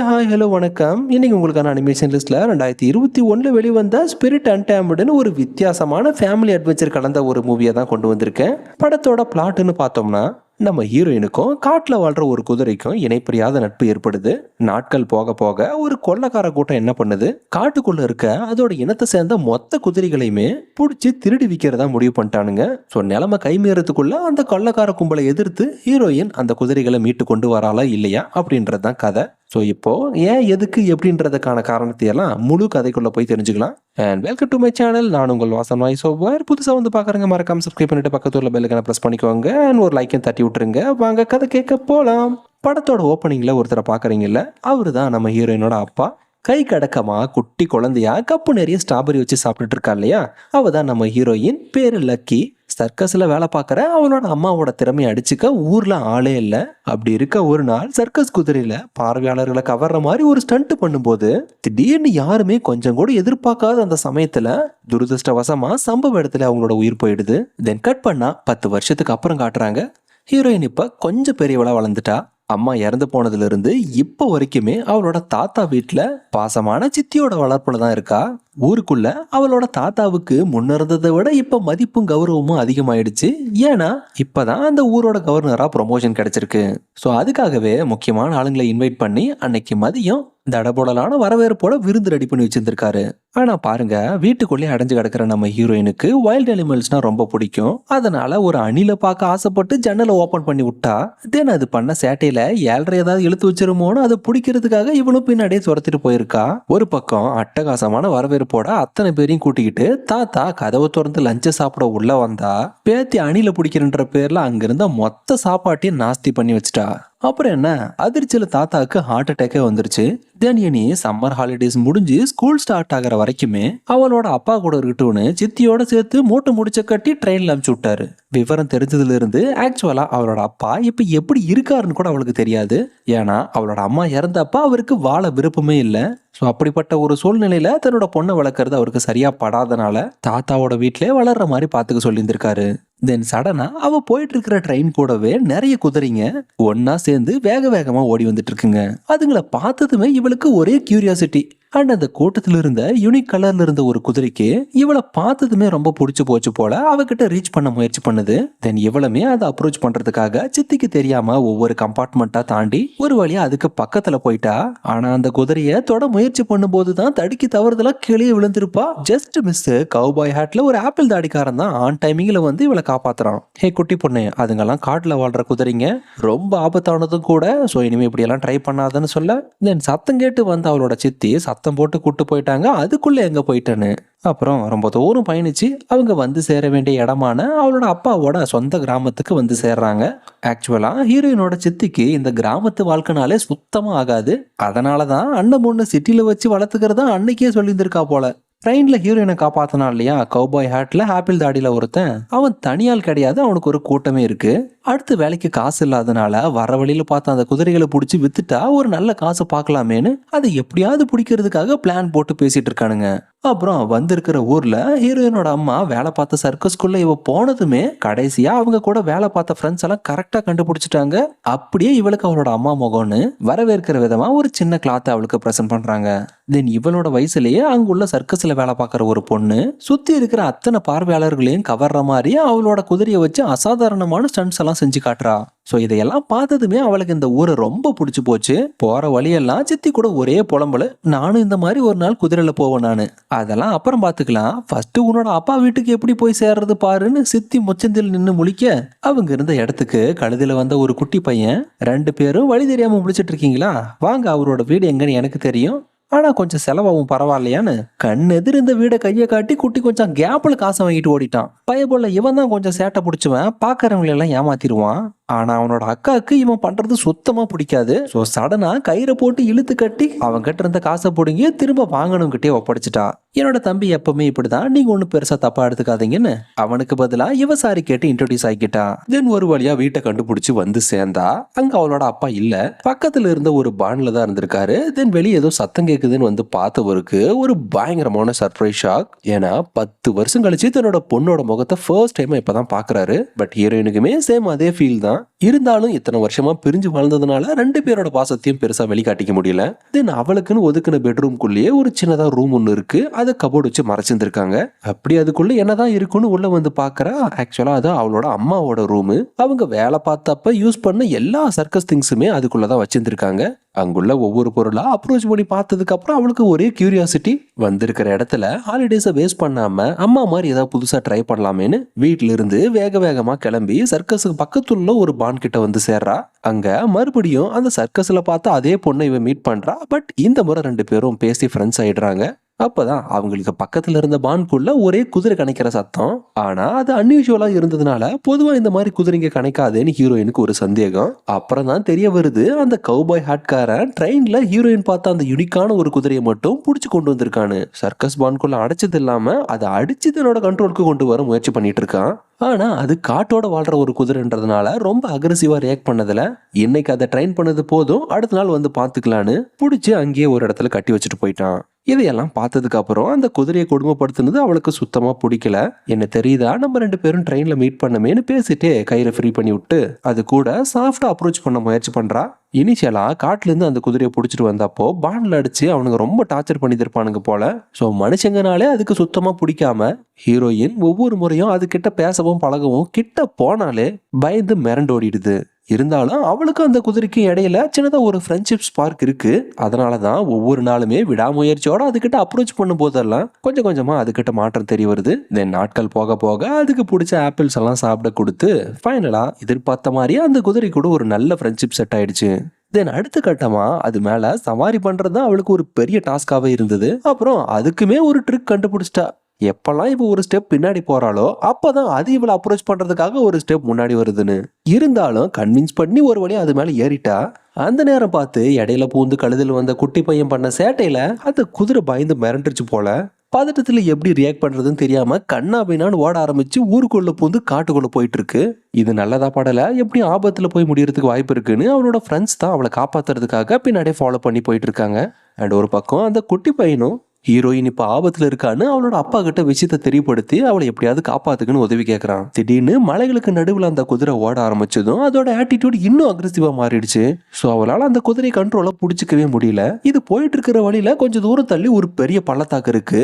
Hi hello வணக்கம். இன்னைக்கு உங்களுக்கான அனிமேஷன் லிஸ்ட்ல 2021 வெளிவந்த ஸ்பிரிட் அன்டேம்டுன்னு ஒரு வித்தியாசமான ஃபேமிலி அட்வென்ச்சர் கலந்த ஒரு மூவியை தான் கொண்டு வந்திருக்கேன். படத்தோட பிளாட்னு பார்த்தோம்னா, நம்ம ஹீரோயினுக்கும் காட்டுல வாழ்ற ஒரு குதிரைக்கும் இணைப்பிரியாத நட்பு ஏற்படுது. நாட்கள் போக போக ஒரு கொள்ளைக்கார கூட்டம் என்ன பண்ணுது, காட்டுக்குள்ள இருக்க அதோட இனத்தை சேர்ந்த மொத்த குதிரைகளையுமே பிடிச்சி திருடி விற்கிறதா முடிவு பண்ணிட்டானுங்க. ஸோ நிலைமை கைமீறதுக்குள்ள அந்த கொள்ளைக்கார கும்பலை எதிர்த்து ஹீரோயின் அந்த குதிரைகளை மீட்டு கொண்டு வராளா இல்லையா அப்படின்றதுதான் கதை. ஸோ இப்போ ஏன் எதுக்கு எப்படின்றதுக்கான காரணத்தை எல்லாம் முழு கதைக்குள்ள போய் தெரிஞ்சுக்கலாம். And welcome to my channel. நான் உங்கள் வாசன் வாய்ஸ் ஓவர். புதுசாக வந்து பார்க்குறேங்க மறக்காம சப்ஸ்கிரைப் பண்ணிட்டு பக்கத்துல பெல்லுக்கான ப்ரெஸ் பண்ணிக்கோங்க. அண்ட் ஒரு லைக்கையும் தட்டி விட்டுருங்க. வாங்க கதை கேட்க போகலாம். படத்தோட ஓப்பனிங்ல ஒருத்தரை பார்க்குறீங்கல்ல, அவரு தான் நம்ம ஹீரோயினோட அப்பா. கை கடக்கமா குட்டி குழந்தையா கப்பு நிறைய ஸ்ட்ராபெரி வச்சு சாப்பிட்டுட்டு இருக்கா இல்லையா, அவ தான் நம்ம ஹீரோயின். பேரு லக்கி. சர்க்கஸ்ல வேலை பார்க்குற அவளோட அம்மாவோட திறமையை அடிச்சுக்க ஊர்ல ஆளே இல்லை. அப்படி இருக்க ஒரு நாள் சர்க்கஸ் குதிரையில பார்வையாளர்களை கவர்ற மாதிரி ஒரு ஸ்டண்ட் பண்ணும்போது திடீர்னு யாருமே கொஞ்சம் கூட எதிர்பார்க்காத அந்த சமயத்துல துரதிருஷ்டவசமா சம்பவ இடத்துல அவங்களோட உயிர் போயிடுது. தென் கட் பண்ணா 10 வருஷத்துக்கு அப்புறம் காட்டுறாங்க. ஹீரோயின் இப்ப கொஞ்சம் பெரியவளா வளர்ந்துட்டா. அம்மா இறந்து போனதுல இருந்து இப்ப வரைக்குமே அவளோட தாத்தா வீட்டுல பாசமான சித்தியோட வளர்ப்புல தான் இருக்கா. ஊருக்குள்ள அவளோட தாத்தாவுக்கு முன்ன இருந்ததை விட இப்ப மதிப்பும் கௌரவமும் அதிகமாயிடுச்சு. ஏன்னா இப்பதான் அந்த ஊரோட கவர்னரா ப்ரொமோஷன் கிடைச்சிருக்கு. ஸோ அதுக்காகவே முக்கியமான ஆளுங்களை இன்வைட் பண்ணி அன்னைக்கு மதியம் தடபுடலான வரவேற்போட விருந்து ரெடி பண்ணி வச்சிருந்திருக்காரு. ஆனா பாருங்க, வீட்டுக்குள்ளே அடைஞ்சு கிடக்கிற நம்ம ஹீரோயினுக்கு வைல்ட் அனிமல்ஸ்னா ரொம்ப பிடிக்கும். அதனால ஒரு அணில பார்க்க ஆசைப்பட்டு ஜன்னலை ஓபன் பண்ணி விட்டா, தென் அது பண்ண சேட்டையில ஏழரை ஏதாவது இழுத்து வச்சிருமோன்னு அதை பிடிக்கிறதுக்காக இவனும் பின்னாடியே துரத்திட்டு போயிருக்கா. ஒரு பக்கம் அட்டகாசமான வரவேற்போட அத்தனை பேரையும் கூட்டிக்கிட்டு தாத்தா கதவை திறந்து லஞ்ச சாப்பிட உள்ள வந்தா, பேத்தி அணில பிடிக்கிறன்ற பேர்ல அங்கிருந்த மொத்த சாப்பாட்டையும் நாஸ்தி பண்ணி வச்சுட்டா. அப்புறம் என்ன, அதிர்ச்சியில தாத்தாவுக்கு ஹார்ட் அட்டாக்கே வந்துருச்சு. தென் இனி சம்மர் ஹாலிடேஸ் முடிஞ்சு ஸ்கூல் ஸ்டார்ட் ஆகிற வரைக்குமே அவளோட அப்பா கூட இருக்கட்டும்னு சித்தியோட சேர்த்து மூட்டை முடிச்ச கட்டி ட்ரெயின்ல அனுப்பிச்சு விட்டாரு. விவரம் தெரிஞ்சதுல இருந்து ஆக்சுவலா அவளோட அப்பா இப்ப எப்படி இருக்காருன்னு கூட அவளுக்கு தெரியாது. ஏன்னா அவளோட அம்மா இறந்தப்ப அவருக்கு வாழ விருப்பமே இல்லை. ஸோ அப்படிப்பட்ட ஒரு சூழ்நிலையில தன்னோட பொண்ணை வளர்க்கறது அவருக்கு சரியா படாதனால தாத்தாவோட வீட்டிலே வளர்ற மாதிரி பாத்துக்க சொல்லியிருந்திருக்காரு. தென் சடனா அவ போயிட்டு இருக்கிற ட்ரெயின் கூடவே நிறைய குதிரைங்க ஒன்னா சேர்ந்து வேக வேகமா ஓடி வந்துட்டு இருக்குங்க. அதுங்களை பார்த்ததுமே இவளுக்கு ஒரே கியூரியாசிட்டி. அண்ட் அந்த கூட்டத்துல இருந்த யூனிக் கலர்ல இருந்த ஒரு குதிரைக்கு இவளை பார்த்ததுமே ரொம்ப பிடிச்சு போச்சு போல அவகிட்ட ரீச் பண்ண முயற்சி பண்ணுது. தென் இவளுமே அதை அப்ரோச் பண்றதுக்காக சித்திக்கு தெரியாம ஒவ்வொரு கம்பார்ட்மெண்டா தாண்டி ஒரு வழியா அதுக்கு பக்கத்துல போயிட்டா. ஆனா அந்த குதிரைய தொட முயற்சி பண்ணும் போதுதான் தடுக்கி தவறுதலா கீழே விழுந்திருப்பா. Just miss. கவுபாய் ஹேட்ல ஒரு ஆப்பிள் தாடிக்காரன் தான் ஆன் டைமிங்ல வந்து இவளை காப்பாத்துறான். ஹே குட்டி பொண்ணு, அதுங்கெல்லாம் காட்டுல வாழ்ற குதிரைங்க, ரொம்ப ஆபத்தானதும் கூட. ஸோ இனிமே இப்படி எல்லாம் ட்ரை பண்ணாதன்னு சொல்ல, தென் சத்தம் கேட்டு வந்து அவளோட சித்தி சத்தம் போட்டு கூட்டு போயிட்டாங்க. அதுக்குள்ள எங்க போயிட்டேன்னு. அப்புறம் ரொம்ப தூரம் பயணிச்சு அவங்க வந்து சேர வேண்டிய இடமான அவளோட அப்பாவோட சொந்த கிராமத்துக்கு வந்து சேர்றாங்க. ஆக்சுவலா ஹீரோயினோட சித்திக்கு இந்த கிராமத்து வாழ்க்கைனாலே சுத்தமா ஆகாது. அதனாலதான் அண்ணன் பொண்ணு சிட்டில வச்சு வளர்த்துக்கிறதா அன்னைக்கே சொல்லியிருந்திருக்கா போல. ட்ரெயின்ல ஹீரோயினை காப்பாத்தினா இல்லையா, கவுபாய் ஹேட்ல ஆப்பிள் தாடியில ஒருத்தன். அவன் தனியால் கிடையாது, அவனுக்கு ஒரு கூட்டமே இருக்கு. அடுத்து வேலைக்கு காசு இல்லாதனால வர வழியில பார்த்த அந்த குதிரைகளை பிடிச்சி வித்துட்டா ஒரு நல்ல காசு பார்க்கலாமேன்னு அதை எப்படியாவது பிடிக்கிறதுக்காக பிளான் போட்டு பேசிட்டு இருக்கானுங்க. அப்புறம் வந்திருக்கிற ஊர்ல ஹீரோயினோட அம்மா வேலை பார்த்த சர்க்கஸ்குள்ள இவ போனதுமே கடைசியா அவங்க கூட வேலை பார்த்த ஃப்ரெண்ட்ஸ் எல்லாம் கரெக்டா கண்டுபிடிச்சிட்டாங்க. அப்படியே இவளுக்கு அவளோட அம்மா முகம்னு வரவேற்கிற விதமா ஒரு சின்ன கிளாத்தை அவளுக்கு பிரசன்ட் பண்றாங்க. தென் இவளோட வயசுலயே அங்குள்ள சர்க்கஸ்ல வேலை பார்க்குற ஒரு பொண்ணு சுத்தி இருக்கிற அத்தனை பார்வையாளர்களையும் கவர்ற மாதிரி அவளோட குதிரையை வச்சு அசாதாரணமான ஸ்டண்ட்ஸ் எல்லாம் செஞ்சு காட்டுறா. ஸோ இதையெல்லாம் பார்த்ததுமே அவளுக்கு இந்த ஊரை ரொம்ப பிடிச்சி போச்சு. போற வழியெல்லாம் சித்தி கூட ஒரே புலம்பல, நானும் இந்த மாதிரி ஒரு நாள் குதிரையில போவேன் நானு. அதெல்லாம் அப்புறம் பாத்துக்கலாம், ஃபர்ஸ்ட் உன்னோட அப்பா வீட்டுக்கு எப்படி போய் சேர்றது பாருன்னு சித்தி முச்சந்தில் நின்று முழிக்க, அவங்க இருந்த இடத்துக்கு கழுதில வந்த ஒரு குட்டி பையன், 2 பேரும் வழி தெரியாம முழிச்சிட்டு இருக்கீங்களா, வாங்க அவரோட வீடு எங்கன்னு எனக்கு தெரியும், ஆனா கொஞ்சம் செலவாகும் பரவாயில்லையான்னு கண் எதிர் இந்த வீடை கையை காட்டி குட்டி கொஞ்சம் கேப்ல காசை வாங்கிட்டு ஓடிட்டான். பயபோல இவன் தான் கொஞ்சம் சேட்டை பிடிச்சவன், பாக்குறவங்களை எல்லாம் ஏமாத்திடுவான். ஆனா அவனோட அக்காவுக்கு இவன் பண்றது சுத்தமா பிடிக்காது. ஸோ சடனா கயிறை போட்டு இழுத்து கட்டி அவங்க கிட்ட இருந்த காசை பிடுங்கி திரும்ப வாங்கணும் கிட்டே ஒப்படைச்சிட்டா. என்னோட தம்பி எப்பவுமே இப்படிதான், நீங்க ஒண்ணு பெருசா தப்பா எடுத்துக்காதீங்கன்னு அவனுக்கு பதிலா இவ சாரி கேட்டு இன்ட்ரோடியூஸ் ஆகிட்டா. தென் ஒரு வழியா வீட்டை கண்டுபிடிச்சு வந்து சேர்ந்தா. அங்க அவளோட அப்பா இல்ல, பக்கத்துல இருந்த ஒரு பான்ல தான் இருந்திருக்காரு. தென் வெளியே ஏதோ சத்தம் கேக்குதுன்னு வந்து பார்த்தவருக்கு ஒரு பயங்கரமான சர்ப்ரைஸ் ஷாக். ஏன்னா 10 வருஷம் கழிச்சு தன்னோட பொண்ணோட முகத்தை ஃபர்ஸ்ட் டைம் இப்பதான் பாக்குறாரு. பட் ஹீரோயினுக்குமே சேம் அதே ஃபீல் தான். இருந்தாலும் இத்தனை வருஷமா பிரிஞ்சு வாழ்ந்ததுனால 2 பேரோட பாசத்தையும் பெருசா வெளிக்காட்டிக்க முடியல. தென் அவளுக்குன்னு ஒதுக்கின பெட்ரூம்குள்ளேயே ஒரு சின்னதா ரூம் ஒன்னு இருக்கு. அதை கபோர்டு வச்சு மறைச்சிருந்திருக்காங்க. அப்படி அதுக்குள்ள என்னதான் இருக்குன்னு உள்ள வந்து பாக்குறா. ஆக்சுவலா அது அவளோட அம்மாவோட ரூமு. அவங்க வேலை பார்த்தப்ப யூஸ் பண்ண எல்லா சர்க்கஸ் திங்ஸுமே அதுக்குள்ளதான் வச்சிருந்திருக்காங்க. அங்குள்ள ஒவ்வொரு பொருளா அப்ரோச் பண்ணி பார்த்ததுக்கு அப்புறம் அவளுக்கு ஒரே கியூரியாசிட்டி. வந்திருக்கிற இடத்துல ஹாலிடேஸை வேஸ்ட் பண்ணாம அம்மா மாதிரி ஏதாவது புதுசா ட்ரை பண்ணலாமேன்னு வீட்டுல இருந்து வேக வேகமா கிளம்பி சர்க்கஸுக்கு பக்கத்துல ஒரு பான் கிட்ட வந்து சேர்றா. அங்க மறுபடியும் அந்த சர்க்கஸ்ல பார்த்து அதே பொண்ணை இவன் மீட் பண்றா. பட் இந்த முறை 2 பேரும் பேசி ஃப்ரெண்ட்ஸ் ஆயிடுறாங்க. அப்பதான் அவங்களுக்கு பக்கத்துல இருந்த பான்குள்ள ஒரே குதிரை கணைக்கிற சத்தம். ஆனா அது அன்யூஷுவலா இருந்ததுனால பொதுவா இந்த மாதிரி குதிரைங்க கணைக்காதேன்னு ஹீரோயினுக்கு ஒரு சந்தேகம். அப்புறம் தான் தெரிய வருது, அந்த கவுபாய் ஹாட்காரன் ட்ரெயின்ல ஹீரோயின் பார்த்த அந்த யுனிக்கான ஒரு குதிரையை மட்டும் புடிச்சு கொண்டு வந்திருக்கானு. சர்க்கஸ் பான்குள்ள அடைச்சது இல்லாம அதை அடிச்சு தன்னோட கண்ட்ரோலுக்கு கொண்டு வர முயற்சி பண்ணிட்டு இருக்கான். ஆனா அது காட்டோட வாழ்ற ஒரு குதிரைன்றதுனால ரொம்ப அக்ரெசிவா ரியாக்ட் பண்ணதுல இன்னைக்கு அதை ட்ரெயின் பண்ணது போதும், அடுத்த நாள் வந்து பாத்துக்கலான்னு புடிச்சு அங்கேயே ஒரு இடத்துல கட்டி வச்சுட்டு போயிட்டான். இதையெல்லாம் பார்த்ததுக்கு அப்புறம் அந்த குதிரையை கொடுமைப்படுத்தினது அவளுக்கு சுத்தமா பிடிக்கல. என்ன தெரியுதா, நம்ம 2 பேரும் ட்ரெயின்ல மீட் பண்ணமேன்னு பேசிட்டே கயிறை ஃப்ரீ பண்ணி விட்டு அது கூட சாஃப்டா அப்ரோச் பண்ண முயற்சி பண்றா. இனிஷியலா காட்டுல இருந்து அந்த குதிரையை புடிச்சிட்டு வந்தப்போ பான்ல அடிச்சு அவனுங்க ரொம்ப டார்ச்சர் பண்ணிருப்பானுங்க போல. சோ மனுஷங்கனாலே அதுக்கு சுத்தமா பிடிக்காம ஹீரோயின் ஒவ்வொரு முறையும் அது கிட்ட பேசவும் பழகவும் கிட்ட போனாலே பயந்து மிரண்டோடிடுது. இருந்தாலும் அவளுக்கு அந்த குதிரைக்கு இடையில சின்னதா ஒரு ஃப்ரெண்ட்ஷிப் ஸ்பார்க் இருக்கு. அதனாலதான் ஒவ்வொரு நாளுமே விடாமுயற்சியோட அதுகிட்ட அப்ரோச் பண்ணும் போதெல்லாம் கொஞ்சம் கொஞ்சமா அதுகிட்ட மாற்றம் தெரிய வருது. தென் நாட்கள் போக போக அதுக்கு பிடிச்ச ஆப்பிள்ஸ் எல்லாம் சாப்பிட கொடுத்து ஃபைனலா எதிர்பார்த்த மாதிரி அந்த குதிரை கூட ஒரு நல்ல ஃப்ரெண்ட்ஷிப் செட் ஆயிடுச்சு. தென் அடுத்த கட்டமா அது மேல சவாரி பண்றது அவளுக்கு ஒரு பெரிய டாஸ்காவே இருந்தது. அப்புறம் அதுக்குமே ஒரு ட்ரிக் கண்டுபிடிச்சிட்டா. எப்பெல்லாம் இவ ஒரு ஸ்டெப் பின்னாடி போறாளோ அப்பதான் அது இவளை அப்ரோச் பண்றதுக்காக ஒரு ஸ்டெப் முன்னாடி வருதுன்னு. இருந்தாலும் கன்வின்ஸ் பண்ணி ஒரு வழியா அது மேல ஏறிட்டா. அந்த நேரம் பார்த்து இடையில பூந்து கழுதில் வந்த குட்டி பையன் பண்ண சேட்டையில அந்த குதிரை பயந்து மிரண்டுருச்சு போல. பதட்டத்துல எப்படி ரியாக்ட் பண்றதுன்னு தெரியாம கண்ணாபின்னான்னு ஓட ஆரம்பிச்சு ஊருக்குள்ள பூந்து காட்டுக்குள்ள போயிட்டு இருக்கு. இது நல்லதா படல, எப்படி ஆபத்துல போய் முடியறதுக்கு வாய்ப்பு இருக்குன்னு அவளோட ஃப்ரெண்ட்ஸ் தான் அவளை காப்பாத்துறதுக்காக பின்னாடியே ஃபாலோ பண்ணி போயிட்டு இருக்காங்க. அண்ட் ஒரு பக்கம் அந்த குட்டி பையனும் ஹீரோயின் இப்ப ஆபத்துல இருக்கான்னு அவளோட அப்பா கிட்ட விஷயத்தை தெரியப்படுத்தி அவளை எப்படியாவது காப்பாத்துக்குன்னு உதவி கேட்கறான். திடீர்னு மலைகளுக்கு நடுவில் அந்த குதிரை ஓட ஆரம்பிச்சதும் அதோட ஆட்டிடியூட் இன்னும் அக்ரெசிவா மாறிடுச்சு. சோ அவளால அந்த குதிரை கண்ட்ரோல புடிச்சுக்கவே முடியல. இது போயிட்டு இருக்கிற வழியில கொஞ்சம் தூரம் தள்ளி ஒரு பெரிய பள்ளத்தாக்கு இருக்கு.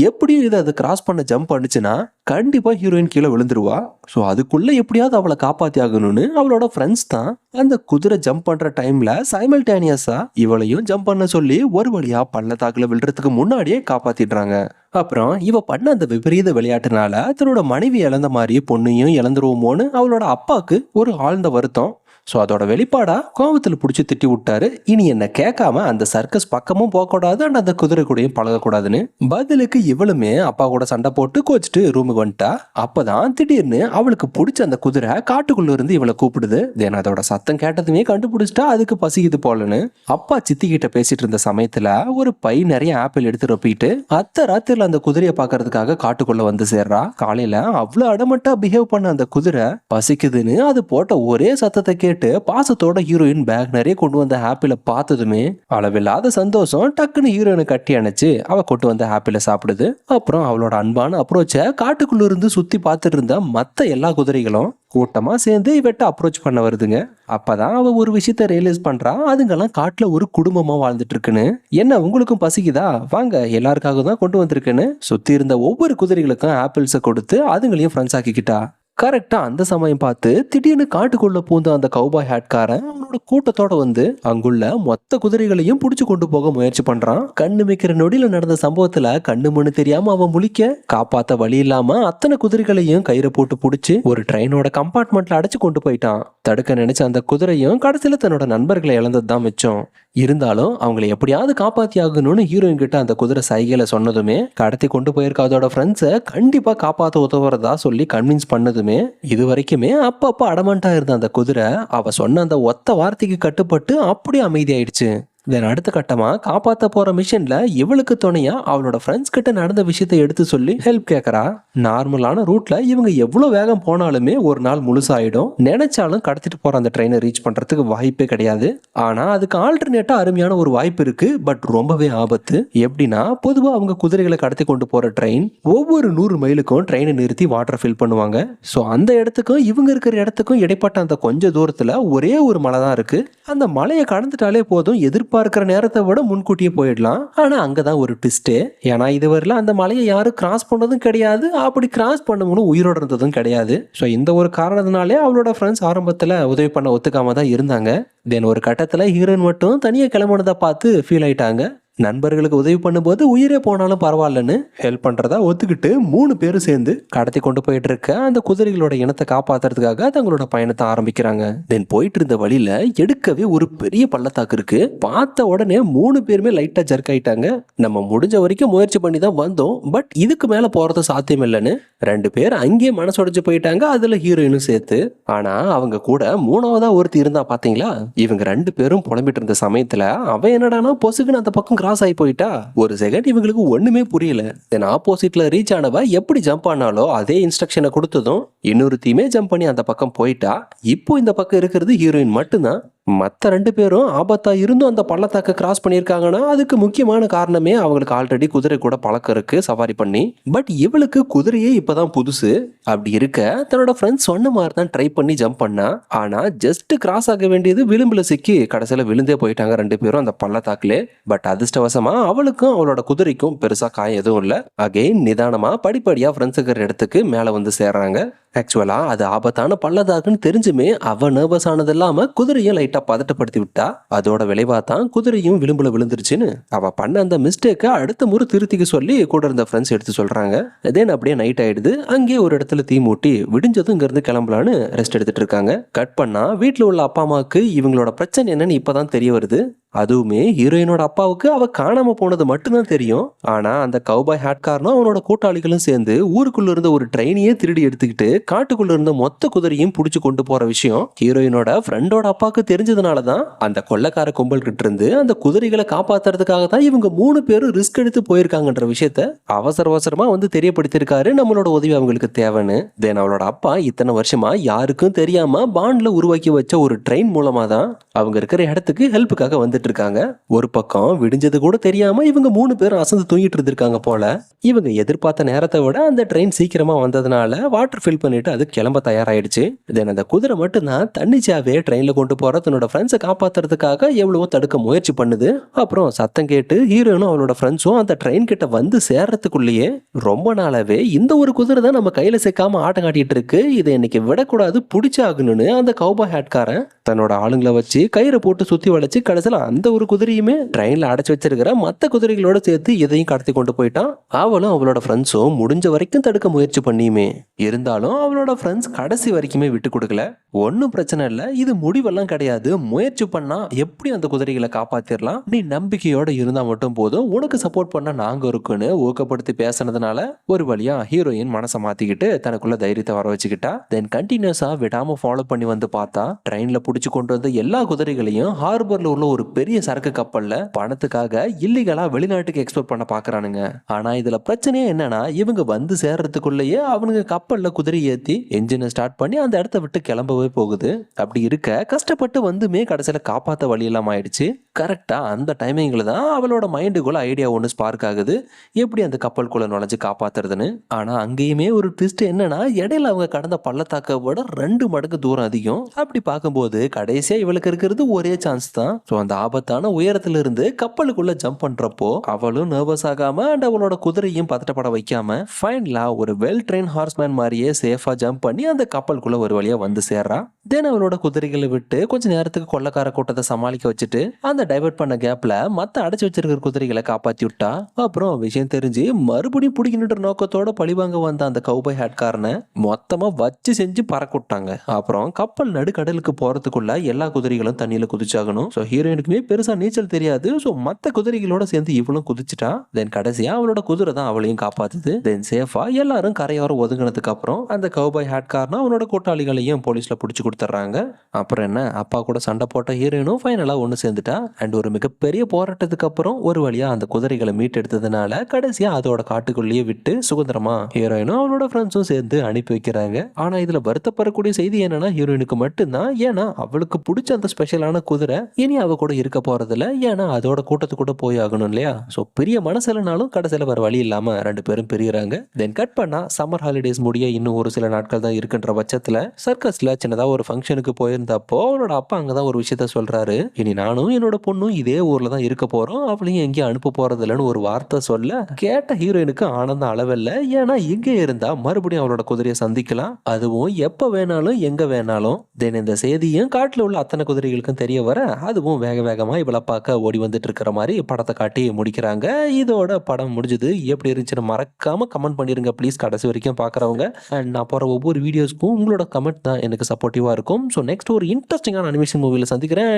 எப்படியும் இதை அதை கிராஸ் பண்ண ஜம்ப் பண்ணுச்சுன்னா கண்டிப்பா ஹீரோயின் கீழே விழுந்துருவா. சோ அதுக்குள்ள எப்படியாவது அவளை காப்பாத்தி ஆகணும்னு அவளோட ஃப்ரெண்ட்ஸ் தான் அந்த குதிரை ஜம்ப் பண்ற டைம்ல சைமல்டேனியஸா இவளையும் ஜம்ப் பண்ண சொல்லி ஒரு வழியா பள்ளத்தாக்குல விழுறதுக்கு முன்னாடியே காப்பாத்திடுறாங்க. அப்புறம் இவ பண்ண அந்த விபரீத விளையாட்டுனால தன்னோட மனைவி இழந்த மாதிரியே பொண்ணையும் இழந்துருவோமோன்னு அவளோட அப்பாவுக்கு ஒரு ஆழ்ந்த வருத்தம். ஸோ அதோட வெளிப்பாடா கோவத்தில் பிடிச்சி திட்டி விட்டாரு. இனி என்ன கேட்காம அந்த சர்க்கஸ் பக்கமும் போகக்கூடாது, அண்ட் அந்த குதிரை கூடயும் பழகக்கூடாதுன்னு. பதிலுக்கு இவளுமே அப்பா கூட சண்டை போட்டு கோச்சிட்டு ரூமுக்கு வந்துட்டா. அப்பதான் திடீர்னு அவளுக்கு பிடிச்ச அந்த குதிரை காட்டுக்குள்ள இருந்து இவளை கூப்பிடுது. தென் அதோட சத்தம் கேட்டதுமே கண்டுபிடிச்சிட்டா அதுக்கு பசிக்குது போலன்னு. அப்பா சித்தி கிட்ட பேசிட்டு இருந்த சமயத்துல ஒரு பை நிறைய ஆப்பிள் எடுத்து ரொப்பிட்டு அத்த ராத்திரில அந்த குதிரையை பாக்குறதுக்காக காட்டுக்குள்ள வந்து சேர்றா. காலையில அவ்வளவு அடமட்டா பிஹேவ் பண்ண அந்த குதிரை பசிக்குதுன்னு அது போட்ட ஒரே சத்தத்தை கேட்டு பாசத்தோட ஹீரோயின் பேக் நிறைய கொண்டு வந்த ஆப்பிள பார்த்ததுமே அளவில்லாத சந்தோஷம் டக்குன்னு ஹீரோயினை கட்டி அணைச்சு அவ கொண்டு வந்த ஆப்பிள சாப்பிடுது. அப்புறம் அவளோட அன்பான அப்ரோச்ச காட்டுக்குள்ள இருந்து சுத்தி பார்த்துட்டு இருந்த மத்த எல்லா குதிரைகளும் கூட்டமா சேர்ந்து இவட்ட அப்ரோச் பண்ண வருதுங்க. அப்பதான் அவ ஒரு விஷயத்த ரியலைஸ் பண்றா, அதுங்கெல்லாம் காட்டுல ஒரு குடும்பமா வாழ்ந்துட்டு இருக்குன்னு. என்ன உங்களுக்கும் பசிக்குதா, வாங்க எல்லாருக்காக தான் கொண்டு வந்திருக்குன்னு சுத்தி இருந்த ஒவ்வொரு குதிரைகளுக்கும் ஆப்பிள்ஸை கொடுத்து அதுங்களையும் ஃப்ரெண்ட்ஸ் ஆக்கிக்கிட்டா. கரெக்டா அந்த சமயம் பார்த்து திடீர்னு காட்டுக்குள்ள பூந்த அந்த கவுபாய் ஹேட்காரன் அவனோட கூட்டத்தோட வந்து அங்குள்ள மொத்த குதிரைகளையும் புடிச்சு கொண்டு போக முயற்சி பண்றான். கண்ணு மிக்கிற நொடியில நடந்த சம்பவத்துல கண்ணு மண்ணு தெரியாம அவன் முழிக்க காப்பாத்த வழி இல்லாம அத்தனை குதிரைகளையும் கயிறை போட்டு புடிச்சு ஒரு ட்ரெயினோட கம்பார்ட்மெண்ட்ல அடைச்சு கொண்டு போயிட்டான். தடுக்க நினைச்ச அந்த குதிரையும் கடைசியில தன்னோட நண்பர்களை இழந்ததுதான் மிச்சம். இருந்தாலும் அவங்களை எப்படியாவது காப்பாத்தி ஆகணும்னு ஹீரோயின் கிட்ட அந்த குதிரை சைகையில சொன்னதுமே கடத்தி கொண்டு போயிருக்க அதோட ஃப்ரெண்ட்ஸை கண்டிப்பா காப்பாத்த உதவுறதா சொல்லி கன்வின்ஸ் பண்ணதுமே இது வரைக்குமே அப்பப்ப அடமண்டா இருந்த அந்த குதிரை அவ சொன்ன அந்த ஒத்த வார்த்தைக்கு கட்டுப்பட்டு அப்படியே அமைதியாயிடுச்சு. தென் அடுத்த கட்டமா காப்பாத்த போற மிஷன்ல இவளுக்கு துணையா அவளோட ஃப்ரெண்ட்ஸ் கிட்ட நடந்த விஷயத்தை எடுத்து சொல்லி ஹெல்ப் கேட்கறா. நார்மலான ரூட்ல இவங்க எவ்வளவு வேகம் போனாலுமே ஒரு நாள் முழுசாயிடும். நினைச்சாலும் கடத்திட்டு போற அந்த ட்ரெயினை ரீச் பண்றதுக்கு வாய்ப்பே கிடையாது. ஆனா அதுக்கு ஆல்டர்னேட்டா அருமையான ஒரு வாய்ப்பு இருக்கு. பட் ரொம்பவே ஆபத்து. எப்படின்னா பொதுவா அவங்க குதிரைகளை கடத்தி கொண்டு போற ட்ரெயின் ஒவ்வொரு 100 மைலுக்கும் ட்ரெயினை நிறுத்தி வாட்டர் ஃபில் பண்ணுவாங்க. ஸோ அந்த இடத்துக்கும் இவங்க இருக்கிற இடத்துக்கும் இடைப்பட்ட அந்த கொஞ்ச தூரத்துல ஒரே ஒரு மலை தான் இருக்கு. அந்த மலையை கடந்துட்டாலே போதும், எதிர்பார்க்கிற நேரத்தை விட முன்கூட்டியே போயிடலாம். ஆனா அங்கதான் ஒரு ட்விஸ்டே. ஏன்னா இதுவரையில அந்த மலையை யாரும் கிராஸ் பண்ணதும் கிடையாது, அப்படி கிராஸ் பண்ணவனும் உயிரோட இருந்ததும் கிடையாது. ஸோ இந்த ஒரு காரணத்தினாலே அவளோட ஃப்ரெண்ட்ஸ் ஆரம்பத்துல உதவி பண்ண ஒத்துக்காம தான் இருந்தாங்க. தென் ஒரு கட்டத்துல ஹீரோயின் மட்டும் தனியா கிளம்புனதை பார்த்து ஃபீல் ஆயிட்டாங்க. நண்பர்களுக்கு உதவி பண்ணும்போது உயிரே போனாலும் பரவாயில்லன்னு ஹெல்ப் பண்றதா ஒத்துக்கிட்டு 3 பேரும் சேர்ந்து கடத்தி கொண்டு போயிட்டு இருக்க அந்த குதிரைகளோட இனத்தை காப்பாத்துறதுக்காக தங்களோட பயணத்தை ஆரம்பிக்கிறாங்க. தென் போயிட்டு இருந்த வழியில எடுக்கவே ஒரு பெரிய பள்ளத்தாக்கு இருக்கு. பார்த்த உடனே 3 பேருமே லைட்டா ஜர்க் ஆயிட்டாங்க. நம்ம முடிஞ்ச வரைக்கும் முயற்சி பண்ணி தான் வந்தோம், பட் இதுக்கு மேல போறது சாத்தியம் இல்லைன்னு 2 பேர் அங்கேயே மனசொடைஞ்சு போயிட்டாங்க, அதுல ஹீரோயினும் சேர்த்து. ஆனா அவங்க கூட 3வதா ஒருத்தி இருந்தா பாத்தீங்களா? இவங்க 2 பேரும் புலம்பிட்டு இருந்த சமயத்துல அவன் என்னடானா பொசுக்குன்னு அந்த பக்கம் கிராஸ் ஆகி போயிட்டா. ஒரு செகண்ட் இவங்களுக்கு ஒண்ணுமே புரியல. தென் ஆப்போசிட்ல ரீச் ஆனவ எப்படி ஜம்ப் ஆனாலோ அதே இன்ஸ்ட்ரக்ஷனை கொடுத்ததும் இன்னொரு டீமே ஜம்ப் பண்ணி அந்த பக்கம் போயிட்டா. இப்போ இந்த பக்கம் இருக்கிறது ஹீரோயின் மட்டும்தான். மற்ற 2 பேரும் ஆபத்தா இருந்தும் அந்த பள்ளத்தாக்க கிராஸ் பண்ணியிருக்காங்கன்னா அதுக்கு முக்கியமான காரணமே அவங்களுக்கு ஆல்ரெடி குதிரை கூட பழக்கம் இருக்கு, சவாரி பண்ணி. பட் இவளுக்கு குதிரையே இப்பதான் புதுசு. அப்படி இருக்க தன்னோட ஃப்ரெண்ட்ஸ் சொன்ன மாதிரி தான் ட்ரை பண்ணி ஜம்ப் பண்ணா. ஆனா ஜஸ்ட் கிராஸ் ஆக வேண்டியது விளிம்புல சிக்கி கடைசியில விழுந்தே போயிட்டாங்க 2 பேரும் அந்த பள்ளத்தாக்குலே. பட் அதிர்ஷ்டவசமா அவளுக்கும் அவளோட குதிரைக்கும் பெருசா காயம் எதுவும் இல்ல. அகைன் நிதானமா படிப்படியா ஃப்ரெண்ட்ஸ் இருக்கிற இடத்துக்கு மேல வந்து சேர்றாங்க. ஆக்சுவலா அது ஆபத்தான பள்ளத்தாக்குன்னு தெரிஞ்சுமே அவ நர்வஸ் ஆனது இல்லாம குதிரையும் லைட்டா பதட்டப்படுத்தி விட்டா. அதோட விளைவா தான் குதிரையும் விளிம்புல விழுந்துருச்சுன்னு அவ பண்ண அந்த மிஸ்டேக்கை அடுத்த முறை திருத்திக்க சொல்லி கூட இருந்த ஃப்ரெண்ட்ஸ் எடுத்து சொல்றாங்க. தென் அப்படியே நைட் ஆயிடுது. அங்கேயே ஒரு இடத்துல தீ மூட்டி விடிஞ்சதும் இங்க இருந்து கிளம்பலான்னு ரெஸ்ட் எடுத்துட்டு இருக்காங்க. கட் பண்ணா வீட்டுல உள்ள அப்பா அம்மாவுக்கு இவங்களோட பிரச்சனை என்னன்னு இப்பதான் தெரிய வருது. அதுவுமே ஹீரோயினோட அப்பாவுக்கு அவ காணாம போனது மட்டும்தான் தெரியும். ஆனா அந்த கவுபாய் ஹேட்காரனும் அவனோட கூட்டாளிகளும் சேர்ந்து ஊருக்குள்ள இருந்த ஒரு ட்ரெயினையே திருடி எடுத்துக்கிட்டு காட்டுக்குள்ள இருந்த மொத்த குதிரையும் புடிச்சு கொண்டு போற விஷயம் ஹீரோயினோட ஃப்ரெண்டோட அப்பாவுக்கு தெரிஞ்சதுனாலதான் அந்த கொள்ளைக்கார கும்பல் கிட்ட இருந்து அந்த குதிரைகளை காப்பாத்துறதுக்காக தான் இவங்க 3 பேரும் ரிஸ்க் எடுத்து போயிருக்காங்கன்ற விஷயத்த அவசர அவசரமா வந்து தெரியப்படுத்திருக்காரு. நம்மளோட உதவி அவங்களுக்கு தேவைன்னு. தென் அவளோட அப்பா இத்தனை வருஷமா யாருக்கும் தெரியாம பாண்ட்ல உருவாக்கி வச்ச ஒரு ட்ரெயின் மூலமா தான் அவங்க இருக்கிற இடத்துக்கு ஹெல்ப்புக்காக வந்து இருக்காங்க. ஒரு பக்கம் விடிஞ்சது கூட தெரியாம இவங்க 3 பேரும் அசந்து தூங்கிட்டு இருந்திருக்காங்க போல. இவங்க எதிர்பார்த்த நேரத்தை விட அந்த ட்ரெயின் சீக்கிரமா வந்ததுனால வாட்டர் ஃபில் பண்ணிட்டு அது கிளம்ப தயாராயிடுச்சு. தென் அந்த குதிரை மட்டும்தான் தன்னிச்சாவே ட்ரெயின்ல கொண்டு போற தன்னோட ஃப்ரெண்ட்ஸை காப்பாத்துறதுக்காக எவ்வளவோ தடுக்க முயற்சி பண்ணுது. அப்புறம் சத்தம் கேட்டு ஹீரோனும் அவளோட ஃப்ரெண்ட்ஸும் அந்த ட்ரெயின் கிட்ட வந்து சேர்றதுக்குள்ளேயே ரொம்ப நாளாவே இந்த ஒரு குதிரை தான் நம்ம கையில சேர்க்காம ஆட்டம் காட்டிட்டு இருக்கு, இதை இன்னைக்கு விடக்கூடாது, பிடிச்சாகணும்னு அந்த கவுபாய் ஹேட்காரன் தன்னோட ஆளுங்களை வச்சு கயிறை போட்டு சுத்தி வளைச்சு கடைசியில அந்த ஒரு குதிரையுமே ட்ரெயின்ல அடைச்சு வச்சிருக்கிற மற்ற குதிரைகளோட சேர்த்து இதையும் கடத்தி கொண்டு போயிட்டான். அவளும் அவளோட ஃப்ரெண்ட்ஸும் முடிஞ்ச வரைக்கும் தடுக்க முயற்சி பண்ணியுமே இருந்தாலும் அவளோட ஃப்ரெண்ட்ஸ் கடைசி வரைக்குமே விட்டு கொடுக்கல. ஒன்னும் பிரச்சனை இல்ல, இது முடிவெல்லாம் கிடையாது, முயற்சி பண்ணா எப்படி அந்த குதிரைகளை காப்பாத்திரலாம், நீ நம்பிக்கையோட இருந்தா மட்டும் போதும், உனக்கு சப்போர்ட் பண்ண நாங்க இருக்குன்னு ஊக்கப்படுத்தி பேசினதுனால ஒரு வழியா ஹீரோயின் மனசை மாத்திக்கிட்டு தனக்குள்ள தைரியத்தை வர வச்சுக்கிட்டா. தென் கண்டினியூஸா விடாம ஃபாலோ பண்ணி வந்து பார்த்தா ட்ரெயின்ல புடிச்சு கொண்டு வந்த எல்லா குதிரைகளையும் ஹார்பர்ல உள்ள ஒரு பெரிய சரக்கு கப்பல்ல பணத்துக்காக இல்லீகலா வெளிநாட்டுக்கு எக்ஸ்போர்ட் பண்ண பாக்குறானுங்க. ஆனா இதுல பிரச்சனையே என்னன்னா இவங்க வந்து சேர்றதுக்குள்ளேயே அவனுங்க கப்பல்ல குதிரை ஏத்தி என்ஜினை ஸ்டார்ட் பண்ணி அந்த இடத்த விட்டு கிளம்பவே போகுது. அப்படி இருக்க கஷ்டப்பட்டு வந்துமே கடைசியில காப்பாத்த வழி எல்லாம் ஆயிடுச்சு. கரெக்டா அந்த டைமிங்ல தான் அவளோட மைண்டுக்குள்ள ஐடியா ஒன்று ஸ்பார்க் ஆகுது, எப்படி அந்த கப்பலுக்குள்ள நுழைஞ்சு காப்பாத்துறதுன்னு. ஆனா அங்கேயுமே ஒரு ட்விஸ்ட் என்னன்னா இடையில அவங்க கடந்த பள்ளத்தாக்க விட 2 மடங்கு தூரம் அதிகம். அப்படி பார்க்கும்போது கடைசியா இவளுக்கு இருக்கிறது ஒரே சான்ஸ் தான். ஸோ அந்த ஆபத்தான உயரத்துல இருந்து கப்பலுக்குள்ள ஜம்ப் பண்றப்போ அவளும் நர்வஸ் ஆகாம அண்ட் அவளோட குதிரையும் பதட்டப்பட வைக்காம ஃபைனலா ஒரு வெல் ட்ரெயின் ஹார்ஸ்மேன் மாதிரியே சேஃபா ஜம்ப் பண்ணி அந்த கப்பலுக்குள்ள ஒரு வழியா வந்து சேர்றா. தென் அவளோட குதிரைகளை விட்டு கொஞ்ச நேரத்துக்கு கொள்ளக்கார கூட்டத்தை சமாளிக்க வச்சுட்டு அந்த டைவர்ட் பண்ண கேப்ல மத்த அடைச்சு வச்சிருக்கிற குதிரைகளை காப்பாத்தி விட்டா. அப்புறம் விஷயம் தெரிஞ்சு மறுபடியும் பிடிக்கணுன்ற நோக்கத்தோட பழிவாங்க வந்த அந்த கவுபாய் ஹேட்காரனை மொத்தமா வச்சு செஞ்சு பறக்க விட்டாங்க. அப்புறம் கப்பல் நடுக்கடலுக்கு போறதுக்குள்ள எல்லா குதிரைகளும் தண்ணியில குதிச்சாகணும். ஸோ ஹீரோயினுக்குமே பெருசா நீச்சல் தெரியாது. ஸோ மற்ற குதிரைகளோட சேர்ந்து இவளும் குதிச்சுட்டா. தென் கடைசியா அவளோட குதிரை தான் அவளையும் காப்பாத்துது. தென் சேஃபா எல்லாரும் கரையோரம் ஒதுங்கினதுக்கு அப்புறம் அந்த கவுபாய் ஹேட்காரனா அவனோட கூட்டாளிகளையும் போலீஸ்ல பிடிச்சு கொடுத்துட்றாங்க. அப்புறம் என்ன, அப்பா கூட சண்டை போட்ட ஹீரோயினும் ஃபைனலாக ஒன்று சேர்ந்துட்டா. அண்ட் ஒரு மிகப்பெரிய போராட்டத்துக்கு அப்புறம் ஒரு வழியாக அந்த குதிரைகளை மீட்டெடுத்ததுனால கடைசியாக அதோட காட்டுக்குள்ளேயே விட்டு சுதந்திரமா ஹீரோயினும் அவளோட ஃப்ரெண்ட்ஸும் சேர்ந்து அனுப்பி வைக்கிறாங்க. ஆனால் இதில் வருத்தப்படக்கூடிய செய்தி என்னன்னா, ஹீரோயினுக்கு மட்டும்தான். ஏன்னா அவளுக்கு பிடிச்ச அந்த ஸ்பெஷலான குதிரை இனி அவ கூட இருக்க போறதில்ல. ஏன்னா அதோட கூட்டத்துக்கு கூட போய் ஆகணும் இல்லையா? ஸோ பெரிய மனசுலனாலும் கடைசியில் வேற வழி இல்லாமல் ரெண்டு பேரும் பிரிகிறாங்க. தென் கட் பண்ணா சம்மர் ஹாலிடேஸ் முடிய இன்னும் ஒரு சில நாட்கள் தான் இருக்குன்ற பட்சத்தில் சர்க்கஸ்ல சின்னதாக ஒரு ஃபங்க்ஷனுக்கு போயிருந்தப்போ அவளோட அப்பா அங்கதான் ஒரு விஷயத்த சொல்றாரு. இனி நானும் என்னோட பொண்ணும் இதே ஊர்ல தான் இருக்க போறோம், அவளையும் எங்கேயும் அனுப்ப போறது இல்லைன்னு ஒரு வார்த்தை சொல்ல கேட்ட ஹீரோயினுக்கு ஆனந்தம் அளவில்ல. ஏன்னா இங்கே இருந்தா மறுபடியும் அவளோட குதிரையை சந்திக்கலாம், அதுவும் எப்ப வேணாலும் எங்க வேணாலும். தென் இந்த செய்தியும் காட்டுல உள்ள அத்தனை குதிரைகளுக்கும் தெரிய வர அதுவும் வேக வேகமா இவளை பார்க்க ஓடி வந்துட்டு இருக்கிற மாதிரி படத்தை காட்டி முடிக்கிறாங்க. இதோட படம் முடிஞ்சது. எப்படி இருந்துச்சுன்னு மறக்காம கமெண்ட் பண்ணிருங்க ப்ளீஸ், கடைசி வரைக்கும் பாக்குறவங்க. அண்ட் நான் போற ஒவ்வொரு வீடியோஸ்க்கும் உங்களோட கமெண்ட் தான் எனக்கு சப்போர்ட்டிவா இருக்கும். ஸோ நெக்ஸ்ட் ஒரு இன்ட்ரெஸ்டிங்கான அனிமேஷன் மூவில சந்திக்கிறேன்.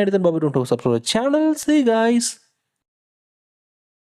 சேனல். See you guys.